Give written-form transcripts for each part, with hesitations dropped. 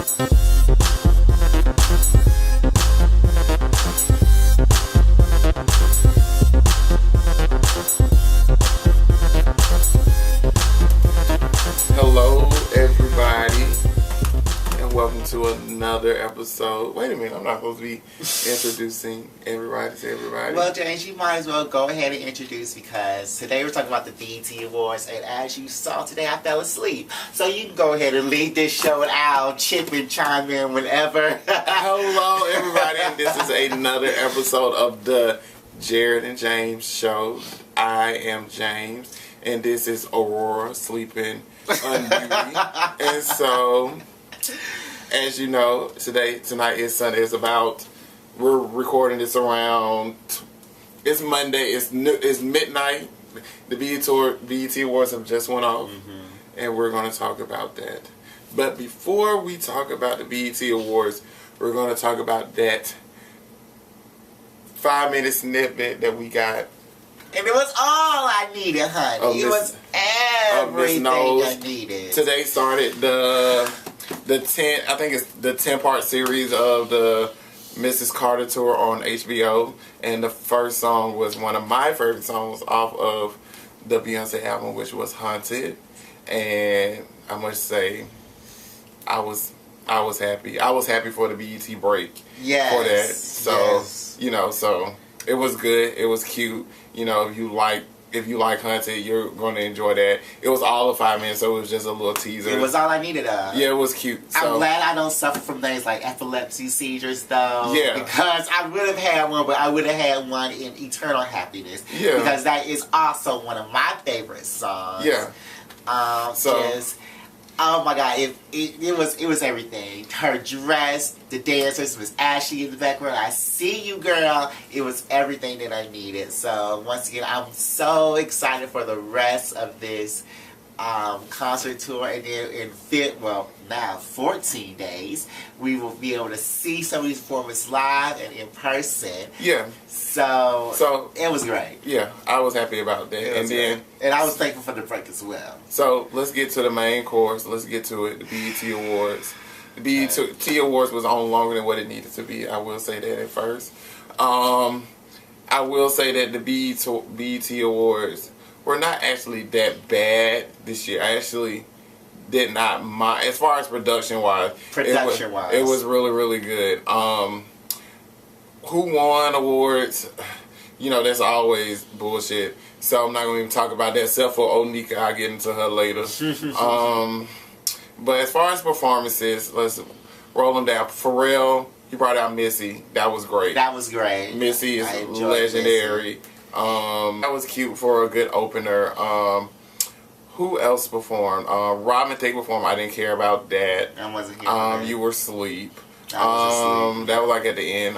Hello, everybody, and welcome to another episode. Wait a minute, I'm not supposed to be introducing everybody to everybody. Well, James, you might as well go ahead and introduce, because today we're talking about the BET Awards, and as you saw today, I fell asleep. So you can go ahead and lead this show, and I'll chip and chime in whenever. Hello, everybody, and this is another episode of the Jared and James Show. I am James, and this is Aurora sleeping on duty. And so, as you know, tonight is Sunday. We're recording this around, it's Monday, it's midnight. The BET Awards have just went off, and we're going to talk about that. But before we talk about the BET Awards, we're going to talk about that 5-minute snippet that we got. And it was all I needed, honey. It was everything I needed. Today started the 10-part series of the Mrs. Carter tour on HBO, and the first song was one of my favorite songs off of the Beyonce album, which was Haunted. And I must say, I was happy. I was happy for the BET break for that. So so it was good. It was cute. You know, if you like Haunted, you're going to enjoy that. It was all of 5 minutes, so it was just a little teaser. It was all I needed. Yeah, it was cute. So. I'm glad I don't suffer from things like epilepsy seizures, though. Yeah. Because I would have had one, but I would have had one in Eternal Happiness. Yeah. Because that is also one of my favorite songs. Yeah. Oh my God! It was everything. Her dress, the dancers, was Ashley in the background. I see you, girl. It was everything that I needed. So once again, I'm so excited for the rest of this concert tour, and then now 14 days, we will be able to see some of these performances live and in person. Yeah. So it was great. Yeah, I was happy about that. And I was thankful for the break as well. So let's get to the main course. Let's get to it. The BET Awards. The BET Awards was on longer than what it needed to be. I will say that at first. I will say that the BET Awards were not actually that bad this year. I actually did not mind, as far as production wise. It was really, really good. Who won awards? You know, that's always bullshit. So I'm not going to even talk about that, except for Onika. I'll get into her later. But as far as performances, let's roll them down. Pharrell, he brought out Missy. That was great. Missy is legendary. Missy. That was cute for a good opener. Who else performed? Robin Thicke performed. I didn't care about that. I wasn't here. You were asleep. I was asleep. That was like at the end.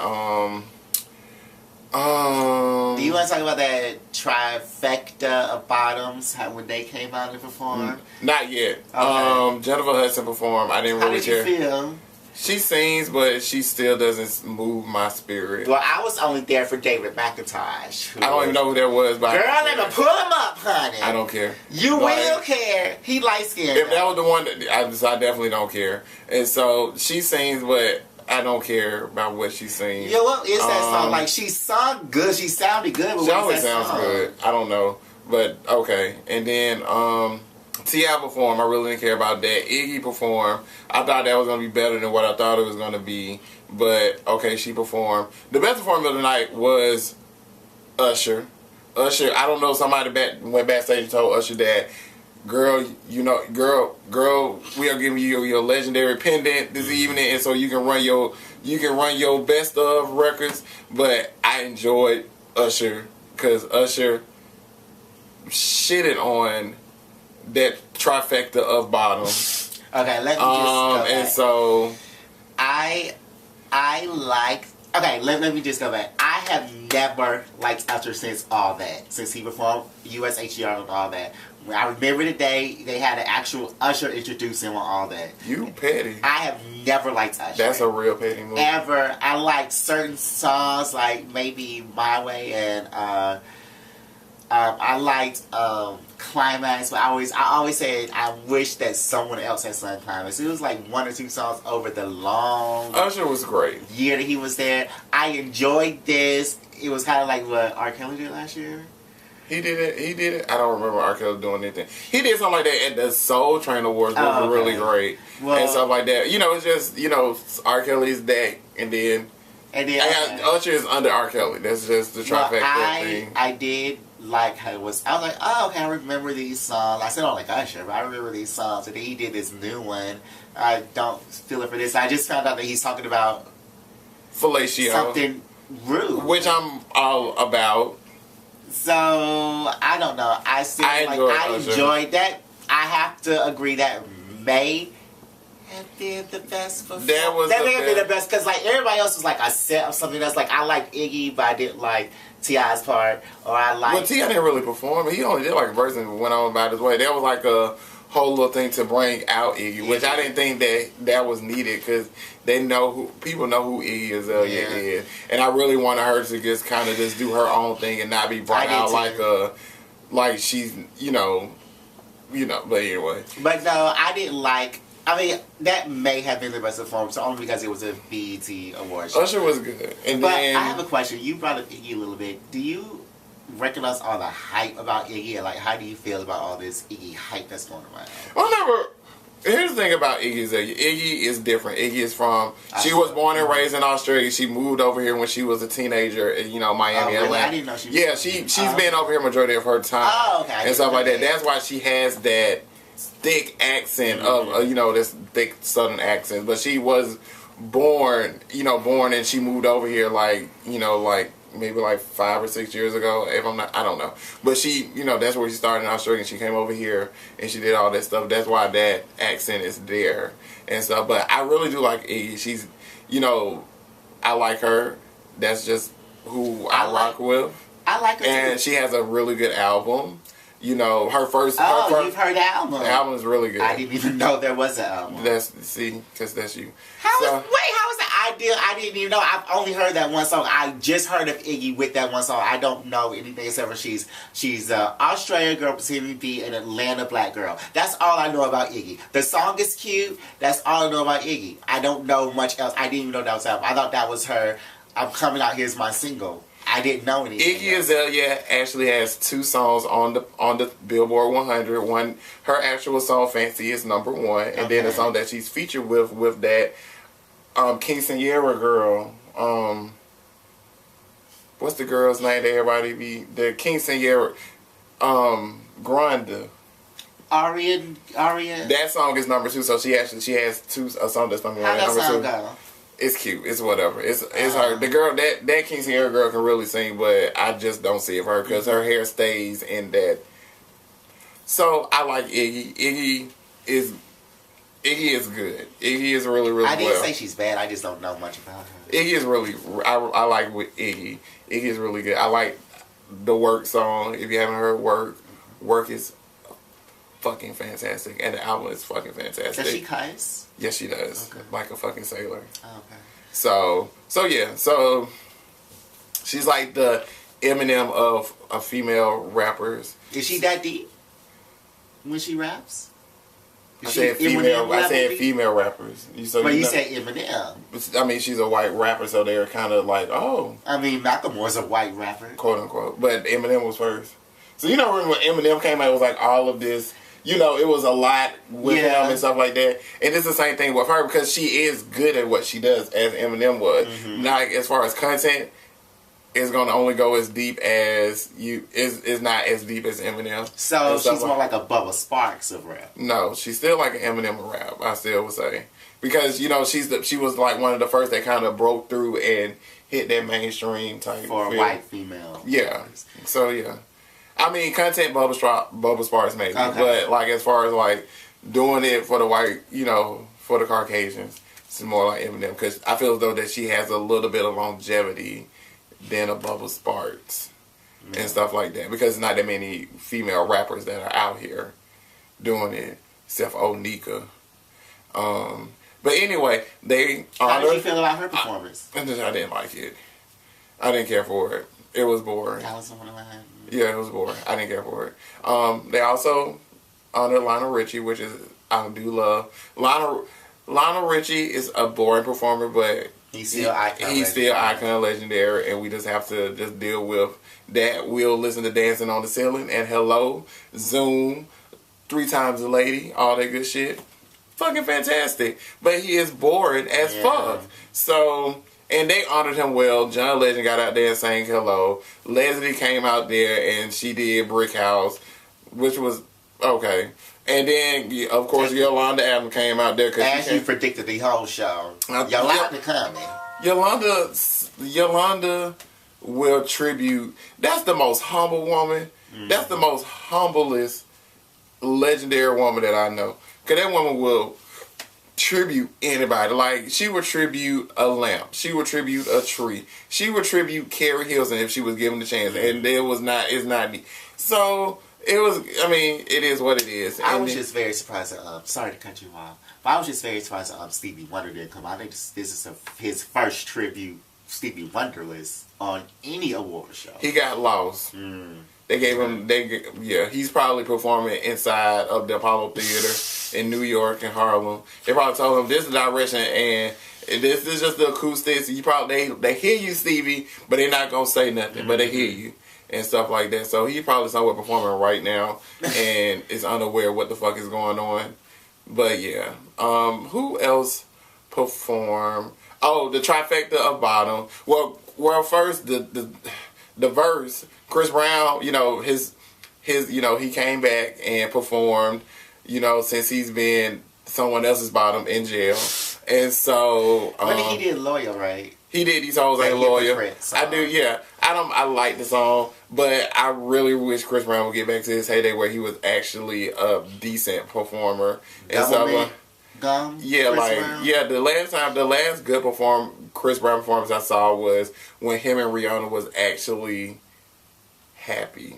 Do you want to talk about that trifecta of bottoms? When they came out and performed? Not yet. Okay. Jennifer Hudson performed. I didn't really care. How did you feel? She sings, but she still doesn't move my spirit. Well, I was only there for David McIntosh. I don't even know who that was. But girl, let me pull him up, honey. I don't care. You will care. He light-skinned. If that was the one, I definitely don't care. And so she sings, but I don't care about what she sings. Yeah, well, it's that song. Like, she sung good. She sounded good. But she always sounds good. I don't know. But, okay. And then, T.I. performed. I really didn't care about that. Iggy performed. I thought that was going to be better than what I thought it was going to be. But, okay, she performed. The best performance of the night was Usher. I don't know, somebody went backstage and told Usher that, girl, we are giving you your legendary pendant this evening, and so you can run your best of records. But I enjoyed Usher because Usher shitted on that trifecta of bottoms. Okay, let me just go back. And so I like. Okay, let me just go back. I have never liked Usher since All That. Since he performed USHR and All That. I remember the day they had an actual Usher introduce him on All That. You petty. I have never liked Usher. That's a real petty move. Ever. I like certain songs, like maybe My Way and I liked Climax, but I always said I wish that someone else had sung Climax. It was like 1 or 2 songs over the long Usher was great. year that he was there. I enjoyed this. It was kind of like what R. Kelly did last year. He did it. I don't remember R. Kelly doing anything. He did something like that at the Soul Train Awards, which was really great. Well, and stuff like that. It's just, R. Kelly's that, and then Usher is under R. Kelly. That's just the trifecta thing. I did like how it was. I was like, oh, okay, I remember these songs. I said, I don't like Usher, but I remember these songs. And then he did this new one. I don't feel it for this. I just found out that he's talking about fellatio. Something rude. Which I'm all about. So, I don't know. I enjoyed that. I have to agree that May have been the best performance. That may have been the best because everybody else was like a set of something else. Like I liked Iggy, but I didn't like T.I.'s part. Or I liked. Well, T.I. didn't really perform. He only did like a verse and went on about his way. That was like a whole little thing to bring out Iggy, which I didn't think that was needed because people know who Iggy Azalea is, and I really wanted her to just kind of just do her own thing and not be brought out like she's but anyway. But no, I didn't like. I mean, that may have been the best performance only because it was a BET award show. Usher was good, but I have a question. You brought up Iggy a little bit. Do you recognize all the hype about Iggy, and how do you feel about all this Iggy hype that's going around? Here's the thing about Iggy Azalea. Iggy is different. Iggy is she was born and raised in Australia. She moved over here when she was a teenager in, Miami, really? LA. I didn't know she was. Yeah, she's been over here majority of her time. Oh, okay. And stuff like that. That's why she has that thick accent of, this thick southern accent. But she was born and she moved over here maybe 5 or 6 years ago. If I'm not, I don't know. But she, that's where she started in Australia. And she came over here and she did all that stuff. That's why that accent is there and stuff. But I really do like Iggy. She's, I like her. That's just who I rock with. I like her and too. She has a really good album. Her first. You've heard the album. The album is really good. I didn't even know there was an album. Because that's you. How was the idea? I didn't even know. I've only heard that one song. I just heard of Iggy with that one song. I don't know anything except for she's an Australian girl pretending to be an Atlanta black girl. That's all I know about Iggy. The song is cute. That's all I know about Iggy. I don't know much else. I didn't even know that was her. I thought that was her. I'm coming out. Here's my single. I didn't know anything. Iggy Azalea actually has 2 songs on the Billboard 100. One, her actual song "Fancy" is number 1, and then the song that she's featured with that Kingston Sierra girl. What's the girl's name that everybody be? The Kingston Sierra Granda. Aria. That song is number 2, so she has a song that's number 1. How that number song 2. go? It's cute. It's whatever. It's her. The girl that Kingston Sierra girl can really sing, but I just don't see it for her because her hair stays in that. So I like Iggy. Iggy is good. Iggy is really, really. I didn't say she's bad. I just don't know much about her. Iggy is really. I like with Iggy. Iggy is really good. I like the Work song. If you haven't heard Work is fucking fantastic, and the album is fucking fantastic. Does she cuss? Yes, she does. Okay. Like a fucking sailor. Oh, okay. So she's like the Eminem of female rappers. Is she that deep when she raps? I said female rappers. You said Eminem. I mean, she's a white rapper, so they're kind of like, oh. I mean, Macklemore's a white rapper, quote unquote. But Eminem was first. So when Eminem came out, it was like all of this. It was a lot with him and stuff like that. And it's the same thing with her because she is good at what she does, as Eminem was. Mm-hmm. Now, as far as content, it's going to only go as deep as is not as deep as Eminem. So she's more like a Bubba Sparks of rap. No, she's still like an Eminem of rap, I still would say. Because, she was like one of the first that kind of broke through and hit that mainstream type. For a white female. Yeah. So, yeah. I mean, content Bubba Sparks maybe, but as far as doing it for the white, for the Caucasians, it's more like Eminem because I feel as though that she has a little bit of longevity than a Bubba Sparks and stuff like that because there's not that many female rappers that are out here doing it except for Onika. But anyway, How did you feel about her performance? I didn't like it. I didn't care for it. It was boring. That was one of mine. Yeah, it was boring. I didn't care for it. They also honored Lionel Richie, which is I do love. Lionel Richie is a boring performer, but he's still icon legendary, and we just have to just deal with that. We'll listen to Dancing on the Ceiling and Hello, Zoom, 3 Times a Lady, all that good shit. Fucking fantastic. But he is boring as fuck. So, and they honored him well. John Legend got out there and sang Hello. Leslie came out there and she did Brick House, which was okay. And then, of course, Yolanda Adams came out there. As you predicted the whole show. Yolanda coming. Yolanda will tribute. That's the most humble woman. That's the most humblest legendary woman that I know. Because that woman will tribute anybody. Like, she would tribute a lamp. She would tribute a tree. She would tribute Carrie Hilson if she was given the chance. And it's not me. So... it is what it is. I was just very surprised that, sorry to cut you off, but I was just very surprised that Stevie Wonder didn't come out. I think this is his first tribute Stevie Wonder list on any award show. He got lost. They gave him, he's probably performing inside of the Apollo Theater in New York and Harlem. They probably told him this is the direction and this is just the acoustics. You probably, they hear you, Stevie, but they're not going to say nothing, but they hear you. And stuff like that. So he's probably somewhere performing right now and is unaware what the fuck is going on. But yeah. Who else performed? Oh, the trifecta of bottom. Well first the verse, Chris Brown, his he came back and performed, since he's been someone else's bottom in jail. And so but he did Loyal, right? He did These Hoes Ain't Loyal. I do, yeah. I like the song, but I really wish Chris Brown would get back to his heyday where he was actually a decent performer. And so, the last good Chris Brown performance I saw was when him and Rihanna was actually happy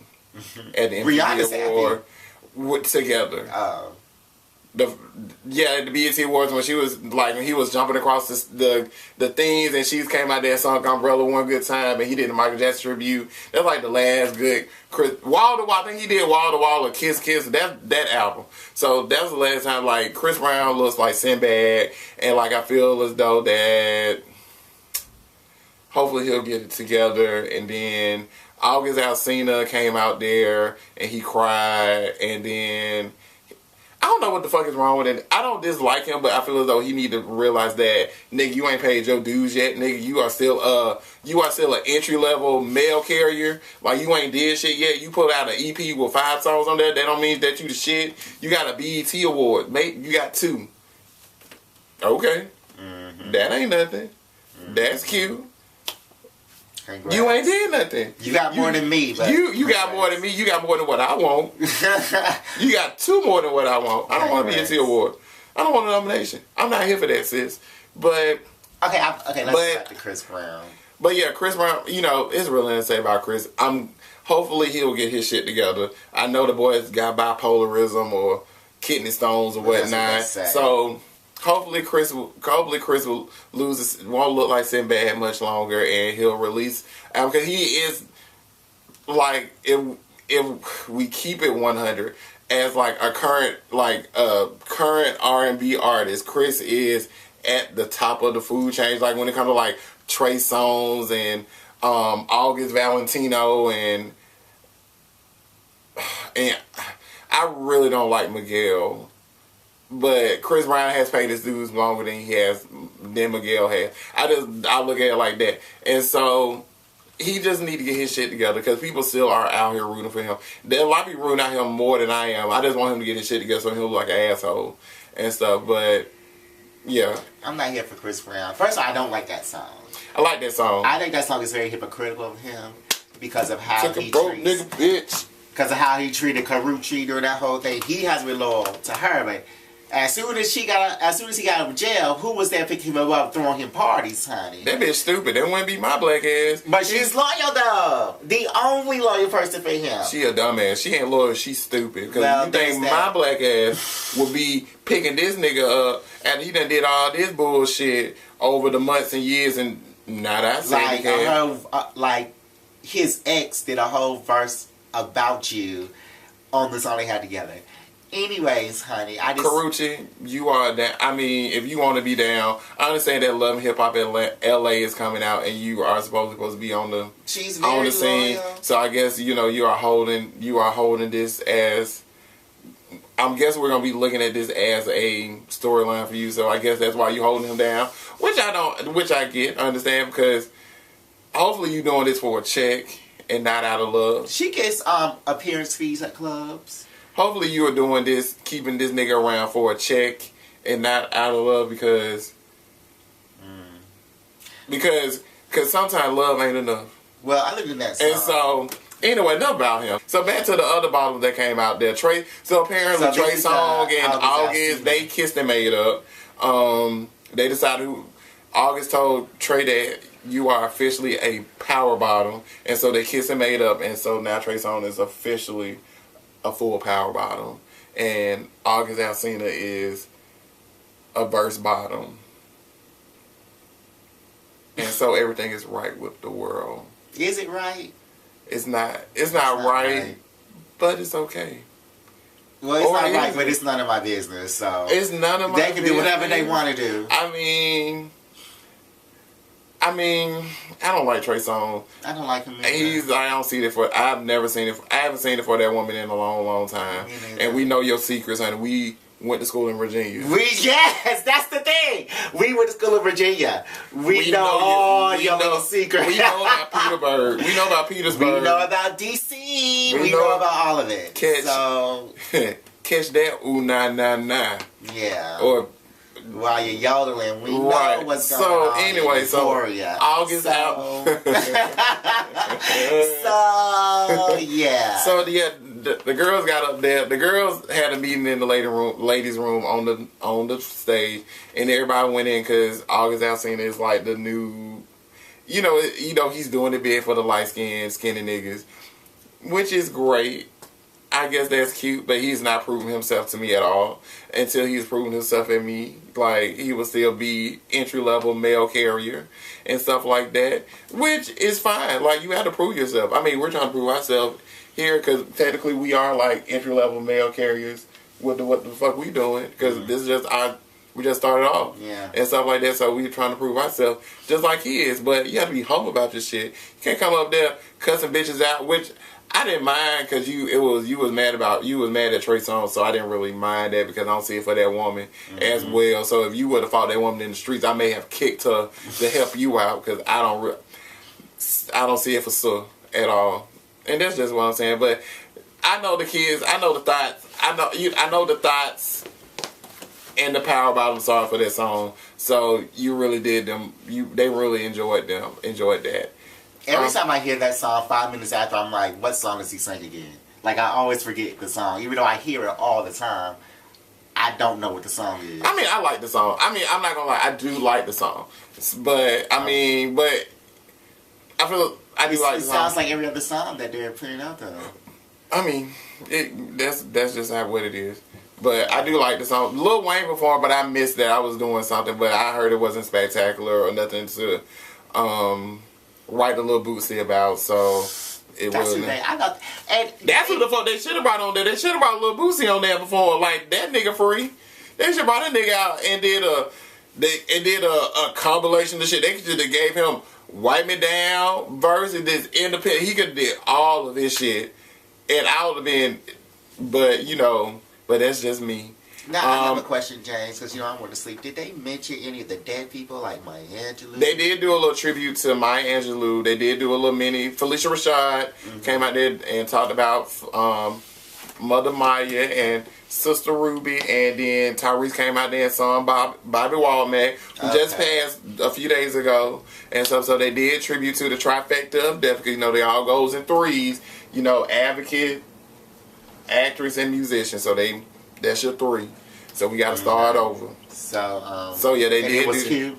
at the MTV Award together. The BET Awards when he was jumping across the things and she came out there and sung Umbrella One Good Time and he did the Michael Jackson tribute. That's like the last good Wall to Wall. I think he did Wall to Wall or Kiss Kiss. That album. So that was the last time Chris Brown looks like Sinbad and I feel as though that hopefully he'll get it together. And then August Alsina came out there and he cried and then I don't know what the fuck is wrong with it. I don't dislike him, but I feel as though he need to realize that, nigga, you ain't paid your dues yet, nigga. You are still an entry level mail carrier. You ain't did shit yet. You put out an EP with 5 songs on there. That don't mean that you the shit. You got a BET award, mate. You got 2. Okay, that ain't nothing. That's cute. Congrats. You ain't did nothing. You got more than me. But you got more than me. You got more than what I want. You got 2 more than what I want. I don't want a BET award. I don't want a nomination. I'm not here for that, sis. But let's go back to Chris Brown. But yeah, Chris Brown. It's really nothing to say about Chris. Hopefully he'll get his shit together. I know the boy's got bipolarism or kidney stones or whatnot. So. Hopefully Chris will won't look like Sinbad much longer, and he'll release because he is if we keep it 100 as a current R&B artist, Chris is at the top of the food chain. When it comes to Trey Songz and August Valentino and I really don't like Miguel. But Chris Brown has paid his dues longer than Miguel has. I look at it like that. And so he just need to get his shit together because people still are out here rooting for him. There are a lot of people rooting out him more than I am. I just want him to get his shit together so he'll look like an asshole and stuff. But yeah. I'm not here for Chris Brown. First of all, I don't like that song. I like that song. I think that song is very hypocritical of him because of how he treats. Because of how he treated Karuchi during that whole thing. He has been loyal to her, but as soon as he got out of jail, who was there picking him up, throwing him parties, honey? That bitch stupid. That wouldn't be my black ass. But she's loyal though. The only loyal person for him. She a dumbass. She ain't loyal. She's stupid. Because you think my black ass would be picking this nigga up after he done did all this bullshit over the months and years and not I said his ex did a whole verse about you on the song they had together. Anyways, honey, I just... Karuchi, you are down. I mean, if you want to be down, I understand that Love and Hip Hop in LA is coming out, and you are supposed to be on the scene. Loyal. So I guess you are holding this as. I'm guessing we're gonna be looking at this as a storyline for you. So I guess that's why you're holding him down, which I understand, because hopefully you're doing this for a check and not out of love. She gets appearance fees at clubs. Hopefully you are doing this, keeping this nigga around for a check and not out of love, because sometimes love ain't enough. Well, I looked at that song. And so, anyway, enough about him. So back to the other bottles that came out there. So apparently Trey Songz and August, they kissed and made up. They decided August told Trey that you are officially a power bottom, and so they kissed and made up, and so now Trey Songz is officially a full power bottom, and August Alsina is a verse bottom, and so everything is right with the world. Is it right? It's not right, but it's okay. Well, it's not right, but it's none of my business. So it's none of my business. They can do whatever they want to do. I mean, I don't like Trey Songz. I don't like him either. I don't see it for. I've never seen it. I haven't seen it for that woman in a long, long time. And we know your secrets, honey. We went to school in Virginia. Yes, that's the thing. We went to school in Virginia. We know all your little secrets. We know about Petersburg. We know about Petersburg. We know about DC. We know about all of it. Catch that. Ooh, nah, nah, nah. Yeah. Or. While you're yodeling, we know what's going on. So anyway, August out. So yeah. So the girls got up there. The girls had a meeting in the ladies' room on the stage, and everybody went in because August Alsina is like the new, he's doing it big for the light skinny niggas, which is great. I guess that's cute, but he's not proving himself to me at all. Until he's proven himself at me, like, he will still be entry-level mail carrier and stuff like that, which is fine. Like, you have to prove yourself. I mean, we're trying to prove ourselves here because technically we are, like, entry-level mail carriers with what the fuck we doing, because this is just we just started off and stuff like that, so we're trying to prove ourselves just like he is. But you have to be humble about this shit. You can't come up there cussing bitches out, which I didn't mind because you was mad at Trey Songz, so I didn't really mind that because I don't see it for that woman as well. So if you would have fought that woman in the streets, I may have kicked her to help you out because I don't see it for sure at all. And that's just what I'm saying. But I know the kids, I know the thoughts, I know the thoughts and the power bottom song for that song. So you really did them. They really enjoyed that. Every time I hear that song, 5 minutes after, I'm like, what song does he sing again? Like, I always forget the song. Even though I hear it all the time, I don't know what the song is. I mean, I like the song. I mean, I'm not going to lie. I do like the song. But, I mean, but I feel I do like the song. It sounds like every other song that they're putting out, though. I mean, that's just how what it is. But I do like the song. Lil Wayne performed, but I missed that. I was doing something, but I heard it wasn't spectacular or nothing to write a little bootsy about, so it wasn't. That's what the fuck they should have brought on there. They should have brought Lil Boosie on there before. Like, that nigga free. They should have brought that nigga out and did a compilation of shit. They could have gave him Wipe Me Down verse and this independent. He could have did all of his shit, and I would have been. But that's just me. Now, I have a question, James, because I'm going to sleep. Did they mention any of the dead people, like Maya Angelou? They did do a little tribute to Maya Angelou. They did do a little mini. Felicia Rashad came out there and talked about Mother Maya and Sister Ruby, and then Tyrese came out there and sung Bobby Womack, who just passed a few days ago. And so they did tribute to the trifecta of death, because, they all goes in threes. Advocate, actress, and musician. So that's your three. So we got to start over. So yeah, they and did. It was cute.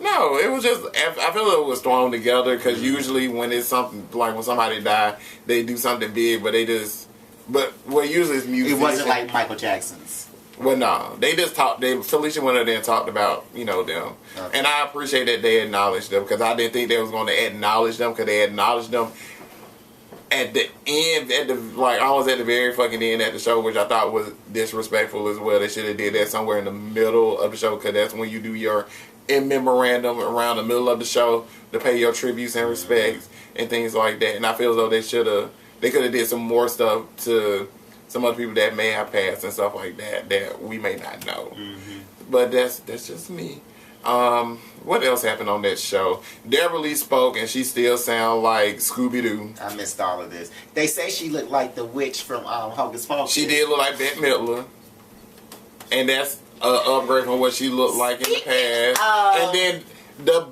No, it was just. I feel it was thrown together because usually when it's something like when somebody died, they do something big, but they just. But usually it's music. It wasn't like Michael Jackson's. Well, no, they just talked. Felicia went in there and talked about them, and I appreciate that they acknowledged them because I didn't think they was going to acknowledge them because they acknowledged them at the end, almost at the very fucking end at the show, which I thought was disrespectful as well. They should have did that somewhere in the middle of the show because that's when you do your in memorandum around the middle of the show to pay your tributes and respects and things like that. And I feel as though they could have did some more stuff to some other people that may have passed and stuff like that we may not know. But that's just me. What else happened on that show? Deborah Lee spoke and she still sound like Scooby-Doo. I missed all of this. They say she looked like the witch from Hocus Pocus. She did look like Bette Midler. And that's an upgrade from what she looked like in the past. And then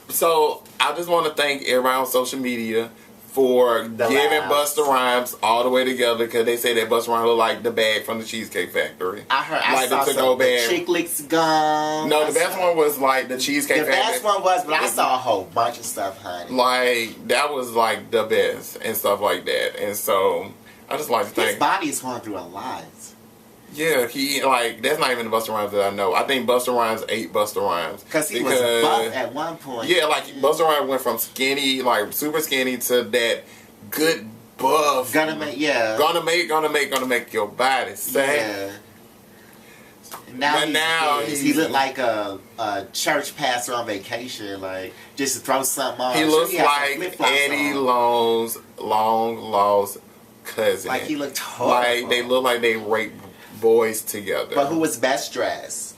so I just want to thank everybody on social media for giving Busta Rhymes all the way together because they say that Busta Rhymes look like the bag from the Cheesecake Factory. I heard. I saw the Chick Licks gum. No, the best one was like the Cheesecake Factory. The best one was, but I saw a whole bunch of stuff, honey. Like that was like the best and stuff like that. And so I just like to thank. His body is going through a lot. Yeah, that's not even the Busta Rhymes that I know. I think Busta Rhymes ate Busta Rhymes. Because he was buff at one point. Yeah, like Busta Rhymes went from skinny, like super skinny to that good buff. Gonna make your body sad. Yeah. Now he looked like a church pastor on vacation, like just to throw something on. He looks like Eddie Long's long lost cousin. Like he looked horrible. Like they look like they raped boys together. But who was best dressed?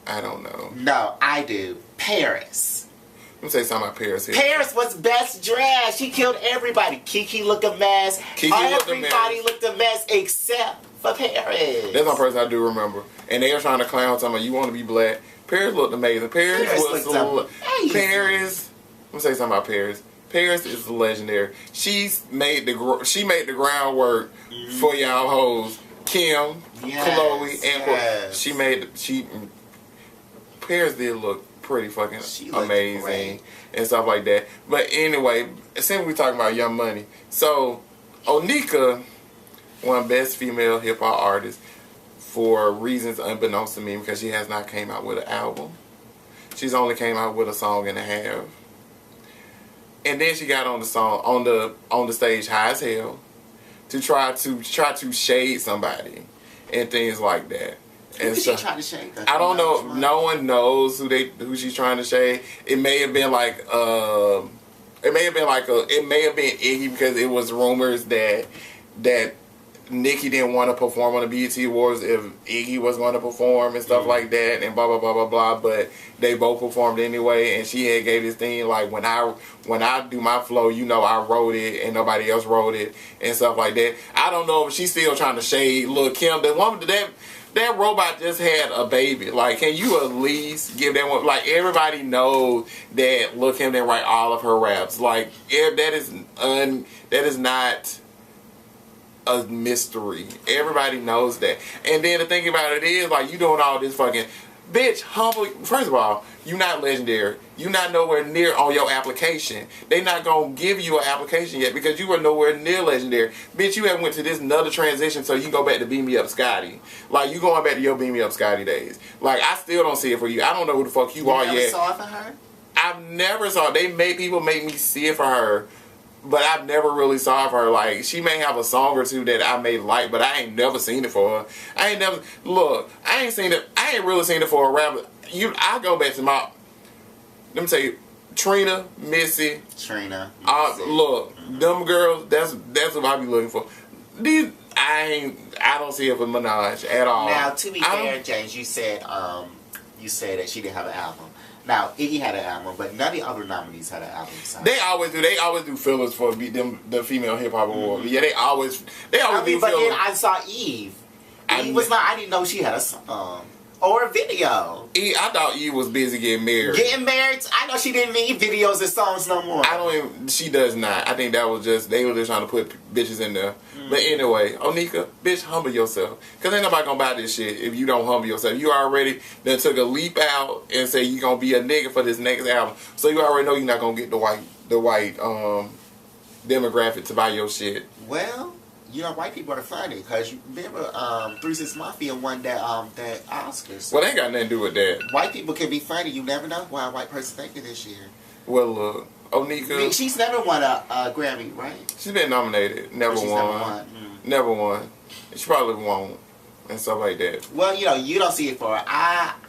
I don't know. No, I do. Paris. Let me say something about Paris here. Paris was best dressed. She killed everybody. Kiki looked a mess. Everybody looked a mess except for Paris. That's one person I do remember. And they were trying to clown talking about you want to be black. Paris looked amazing. Paris was amazing. Paris. Let me say something about Paris. Paris is legendary. She made the groundwork for y'all hoes. Kim, Chloe, and Paris did look pretty fucking amazing and stuff like that. But anyway, since we're talking about Young Money, so Onika won Best Female Hip Hop Artist for reasons unbeknownst to me because she has not came out with an album. She's only came out with a song and a half. And then she got on the stage high as hell to try to shade somebody and things like that. Who did she try to shade? I don't know. No one knows who she's trying to shade. It may have been like it may have been Iggy because it was rumors that Nicki didn't want to perform on the BET Awards if Iggy was going to perform and stuff like that and blah blah blah blah blah. But they both performed anyway, and she had gave this thing like when I do my flow, I wrote it and nobody else wrote it and stuff like that. I don't know if she's still trying to shade Lil' Kim. The woman that robot just had a baby. Like, can you at least give that one? Like, everybody knows that Lil' Kim didn't write all of her raps. Like, that is not a mystery. Everybody knows that. And then the thing about it is, like, you doing all this fucking bitch, humble. First of all, you not legendary. You not nowhere near on your application. They not gonna give you an application yet because you were nowhere near legendary. Bitch, you haven't went to this another transition so you can go back to Beam Me Up Scotty. Like, you going back to your Beam Me Up Scotty days. Like, I still don't see it for you. I don't know who the fuck you are yet. You never saw it for her? I've never saw it. People make me see it for her. But I've never really saw it for her. Like, she may have a song or two that I may like, but I ain't never seen it for her. I ain't really seen it for a rapper. I go back to let me tell you, Trina, Missy. Look, them girls, that's what I be looking for. I don't see it for Minaj at all. Now, to be fair, James, you said that she didn't have an album. Now, Iggy had an album, but none of the other nominees had an album. They always do. They always do fillers for the Female Hip Hop Award. Yeah, they always do fillers. But then I saw Eve. I didn't know she had a song. Or a video. I thought Eve was busy getting married. Getting married? I know she didn't need videos and songs no more. She does not. I think that was they were just trying to put bitches in there. But anyway, Onika, bitch, humble yourself. Because ain't nobody gonna buy this shit if you don't humble yourself. You already done took a leap out and say you gonna be a nigga for this next album. So you already know you're not gonna get the white demographic to buy your shit. Well, you know, white people are funny because you remember 3 6 Mafia won that Oscars. Well, they ain't got nothing to do with that. White people can be funny. You never know why a white person thinking this year. Well, look, Onika. She's never won a Grammy, right? She's been nominated, never won. Never won. She probably won't. And stuff like that. Well, you know, you don't see it for her.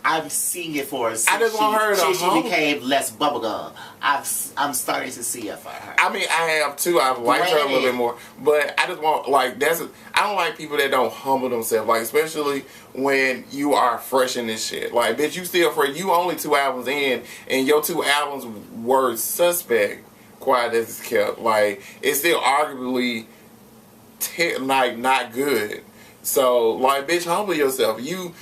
I'm seeing it for her. I just want her to Since she became less bubblegum. I'm starting to see it for her. I mean, I have too. I've liked her a little bit more. But I just want, like, I don't like people that don't humble themselves. Like, especially when you are fresh in this shit. Like, bitch, you still fresh. You only 2 albums in, and your 2 albums were suspect. Quiet as it's kept. Like, it's still arguably, like, not good. So, like, bitch, humble yourself. You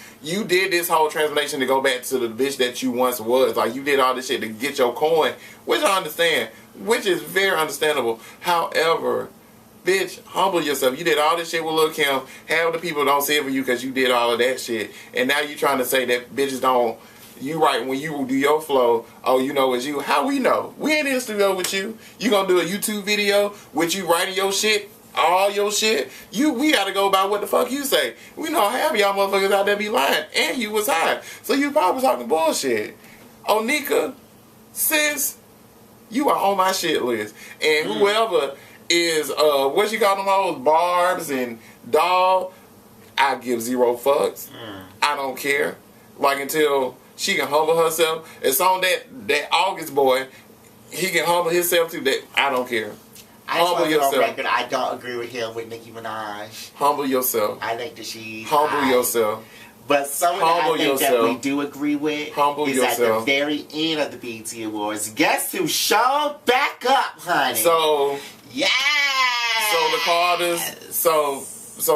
did this whole transformation to go back to the bitch that you once was. Like, you did all this shit to get your coin, which I understand, which is very understandable. However, bitch, humble yourself. You did all this shit with Lil' Kim. Half the people don't see it for you because you did all of that shit. And now you trying to say that bitches don't, you right, when you do your flow, oh, you know it's you. How we know? We ain't in the studio with you. You gonna do a YouTube video with you writing your shit? All your shit, we gotta go by what the fuck you say. We know half of y'all motherfuckers out there be lying, and you was high, so you probably talking bullshit. Onika, sis, you are on my shit list, and whoever is what you call them all, Barbs and Doll, I give 0 fucks. I don't care. Like, until she can humble herself. It's on that August boy. He can humble himself too. That I don't care. I just want to get on record, I don't agree with him with Nicki Minaj. Humble yourself. I think that she... Humble yourself. But someone I think that we do agree with is at the very end of the BET Awards. Guess who showed back up, honey? So... Yeah! So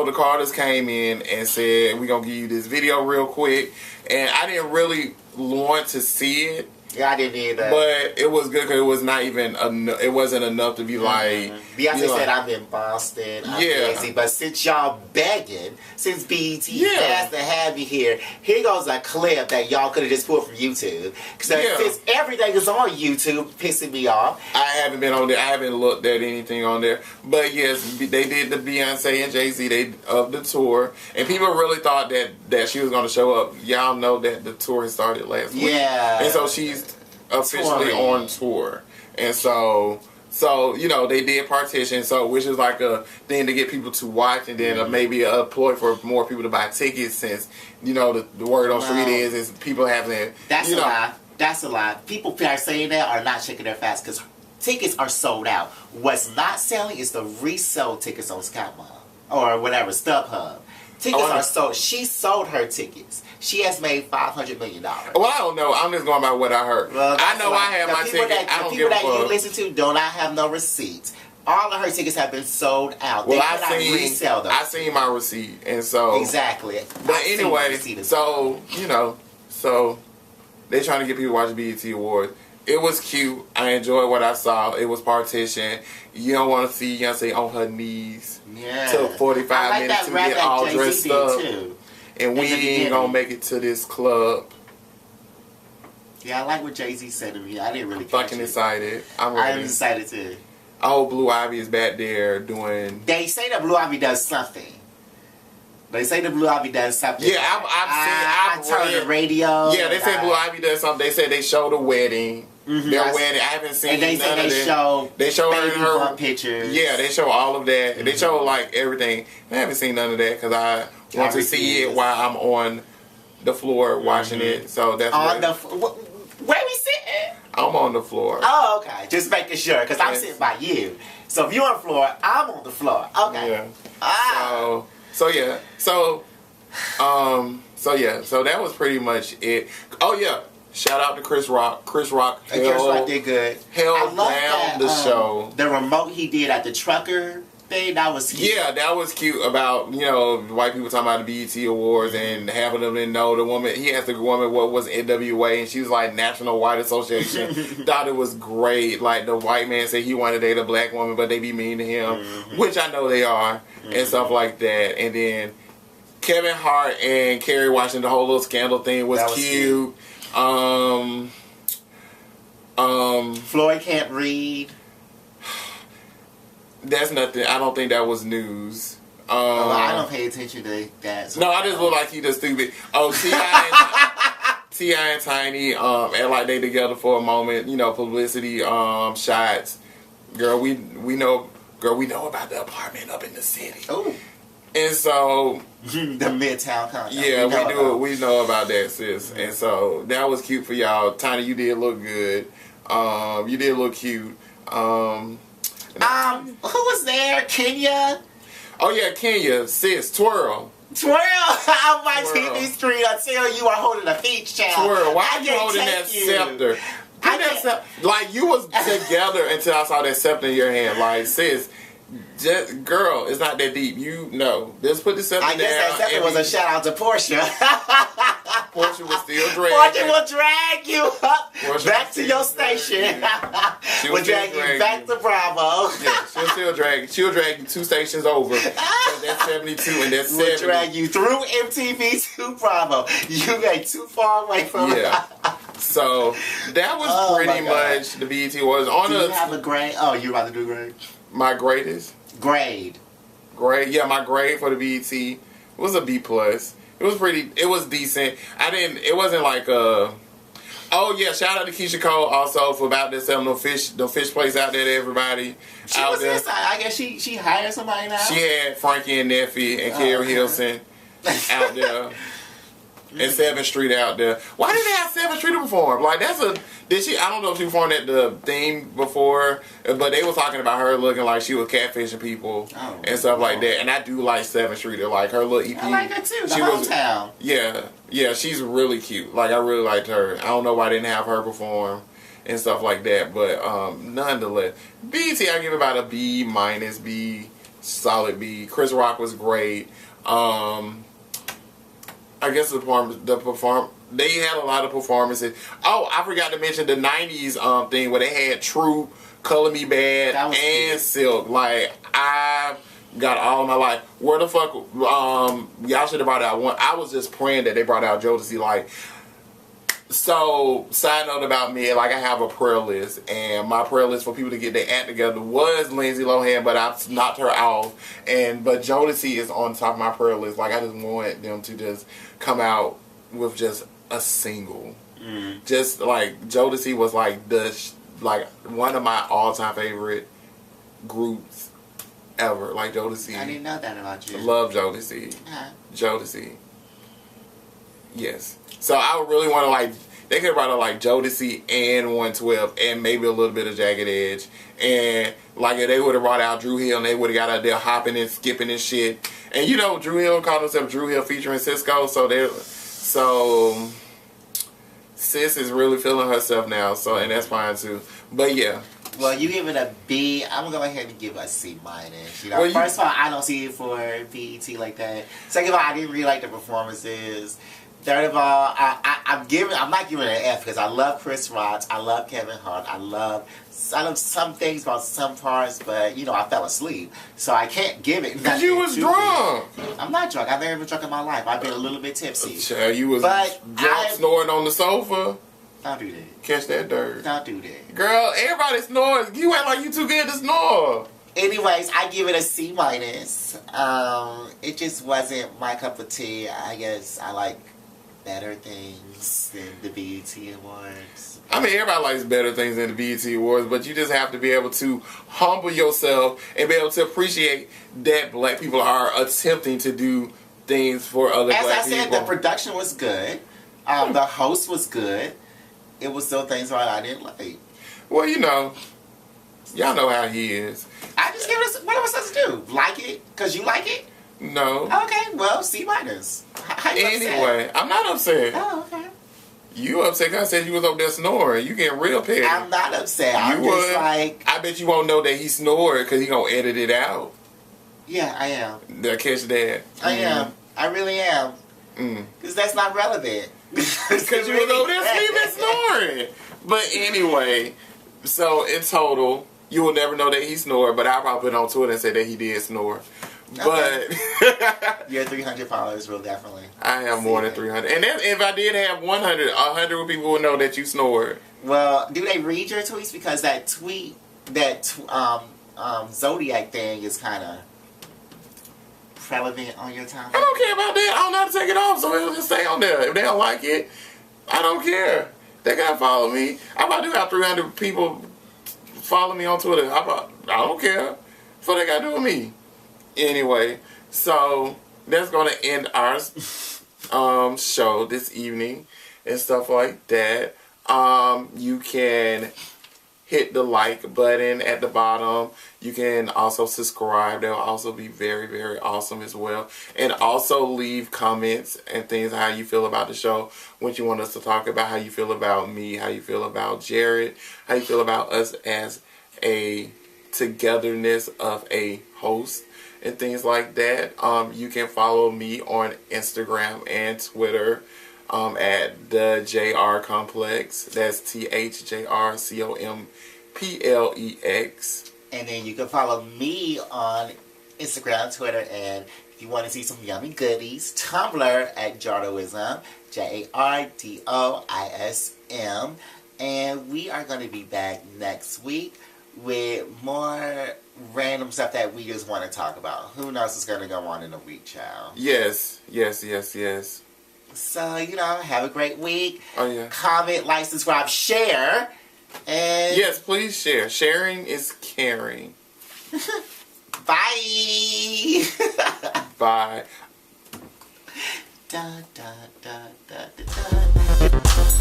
the Carters came in and said, we're going to give you this video real quick. And I didn't really want to see it. Yeah, I didn't either. But it was good because it was not even it wasn't enough to be like... Beyonce said, I'm in Boston. I'm busy. But since y'all begging, since BET has to have you here goes a clip that y'all could have just pulled from YouTube. Since everything is on YouTube, pissing me off. I haven't been on there. I haven't looked at anything on there. But yes, they did the Beyonce and Jay-Z of the tour. And people really thought that she was going to show up. Y'all know that the tour started last week. Yeah. And so she's officially on tour, and so you know they did Partition, so which is like a thing to get people to watch, and then maybe a ploy for more people to buy tickets, since you know the word on street is people having that's a lie. That's a lie. People that are saying that are not checking their facts because tickets are sold out. What's not selling is the resale tickets on Scalpel or whatever StubHub. Tickets are sold. She sold her tickets. She has made $500 million. Well, I don't know. I'm just going by what I heard. Well, I know I have my ticket. I don't give a fuck. The people that you listen to do not have no receipts. All of her tickets have been sold out. Well, I seen my receipt, and so exactly. But anyway, so you know, so they trying to get people to watch the BET Awards. It was cute. I enjoyed what I saw. It was Partition. You don't want to see Beyonce on her knees. Yeah. Took 45 minutes to get all dressed up. Too. And we ain't gonna make it to this club. Yeah, I like what Jay-Z said to me. I didn't really fucking excited. I'm excited too. I hope Blue Ivy is back there doing... They say that Blue Ivy does something. They say that Blue Ivy does something. Yeah, I've turned the radio. Yeah, they say Blue Ivy does something. They say they showed a wedding. Their wedding. I haven't seen none of that. They show her and her pictures. Yeah, they show all of that. They show like everything. I haven't seen none of that because I want to see it while I'm on the floor watching it. So that's where we sitting? I'm on the floor. Oh, okay. Just making sure because I'm sitting by you. So if you're on the floor, I'm on the floor. Okay. Yeah. So that was pretty much it. Oh yeah. Shout out to Chris Rock. Chris Rock did good. Held down the show. The remote he did at the trucker thing, that was cute. Yeah, that was cute about, you know, white people talking about the BET Awards and half of them didn't know the woman. He asked the woman what was NWA and she was like National White Association. Thought it was great. Like the white man said he wanted to date a black woman but they be mean to him, which I know they are, and stuff like that. And then Kevin Hart and Kerry Washington, the whole little scandal thing was cute. Floyd can't read. That's nothing. I don't think that was news. Well, I don't pay attention to that. No, I just look like he just stupid. Oh, T.I. and Tiny, act like they together for a moment. You know, publicity shots. Girl, we know. Girl, we know about the apartment up in the city. Oh. And so the Midtown condo. Yeah, we know about that, sis. Mm-hmm. And so that was cute for y'all. Tiny, you did look good. You did look cute. Who was there? Kenya? Oh yeah, Kenya, sis, twirl. Twirl on my TV screen until you are holding a feet, child. Twirl, why are you holding that scepter? Like, you was together until I saw that scepter in your hand. Like, sis, just, girl, it's not that deep. You know. Just put the scepter down. I guess that scepter was a shout out to Portia. Portia will still drag Portia will drag you up back to your station. Will drag you back to Bravo. Yeah, she'll drag you 2 stations over. So that's 72 and that's 70. Will drag you through MTV to Bravo. You got too far away from So that was pretty much the BET Awards. Do you have a grade? Oh, you about to do grade? My greatest? Grade. Yeah, my grade for the BET was a B+. It was decent. It wasn't like oh yeah, shout out to Keisha Cole also for about this selling the fish place out there to everybody. She was inside. I guess she hired somebody now. She had Frankie and Neffy and Carrie Hilson out there. And 7th Street out there. Why did they have 7th Street to perform? Like, did she? I don't know if she performed at the theme before, but they were talking about her looking like she was catfishing people and stuff like that. And I do like 7th Street. Like, her little EP. I like her too. The hometown. Yeah, she's really cute. Like, I really liked her. I don't know why I didn't have her perform and stuff like that, but nonetheless, BET I give about a B-, B, solid B. Chris Rock was great. I guess they had a lot of performances. Oh, I forgot to mention the 90s thing where they had True, Color Me Bad, and cute. Silk. Like, I got all of my life. Where the fuck, y'all should have brought out one. I was just praying that they brought out Jodeci. Like, so, side note about me, like, I have a prayer list, and my prayer list for people to get their act together was Lindsay Lohan, but I've knocked her off, but Jodeci is on top of my prayer list. Like, I just want them to just come out with just a single. Just, like, Jodeci was, like, one of my all-time favorite groups ever. Like, Jodeci. I didn't know that about you. Love Jodeci. Jodeci. Yes. So I would really want to, like, they could have brought out, like, Jodeci and 112 and maybe a little bit of Jagged Edge. And, like, if they would have brought out Drew Hill and they would have got out there hopping and skipping and shit. And, you know, Drew Hill called himself Drew Hill featuring Cisco. So Sis is really feeling herself now. So, and that's fine, too. But, yeah. Well, you give it a B. I'm going to go ahead and give it a C-. You know, first of all, I don't see it for BET like that. Second of all, I didn't really like the performances. Third of all, I'm not giving it an F because I love Chris Rock, I love Kevin Hart, I love some things about some parts, but you know I fell asleep, so I can't give it. Because you was drunk. I'm not drunk. I've never been drunk in my life. I've been a little bit tipsy. You was drunk, snoring on the sofa. Don't do that. Catch that dirt. Don't do that. Girl, everybody snores. You act like you too good to snore. Anyways, I give it a C-. It just wasn't my cup of tea. I guess I like better things than the BET Awards. I mean, everybody likes better things than the BET Awards, but you just have to be able to humble yourself and be able to appreciate that black people are attempting to do things for other black people. As I said, the production was good. The host was good. It was still things that I didn't like. Well, you know, y'all know how he is. I just give it what am I supposed to do? Like it? Because you like it? No. Okay, well, C-. Anyway, I'm not upset. Oh, okay. You upset because I said you was over there snoring. You getting real petty. I'm not upset. I'm just like... I bet you won't know that he snored because he going to edit it out. Yeah, I am. They'll catch that. I am. I really am. Because that's not relevant. Because you was over there sleeping snoring. But anyway, so in total, you will never know that he snored, but I'll probably put it on Twitter and say that he did snore. But your 300 followers will definitely. I have more than 300, and if I did have 100 people would know that you snored. Well, do they read your tweets? Because that tweet that zodiac thing is kind of prevalent on your timeline. I don't care about that. I don't know how to take it off, so it'll just stay on there. If they don't like it, I don't care. They gotta follow me. I about to have 300 people follow me on Twitter. I don't care. What they gotta do with me? Anyway, so that's gonna end our show this evening and stuff like that. You can hit the like button at the bottom. You can also subscribe. That'll also be very, very awesome as well. And also leave comments and things, how you feel about the show, what you want us to talk about, how you feel about me, how you feel about Jared, how you feel about us as a togetherness of a host and things like that. You can follow me on Instagram and Twitter at the JR Complex. That's THJRCOMPLEX. And then you can follow me on Instagram, Twitter, and if you want to see some yummy goodies, Tumblr at Jardoism, JARDOISM. And we are going to be back next week with more random stuff that we just want to talk about. Who knows what's going to go on in a week, child. Yes. So, have a great week. Oh, yeah. Comment, like, subscribe, share. And yes, please share. Sharing is caring. Bye. Bye. Da, da, da, da, da, da.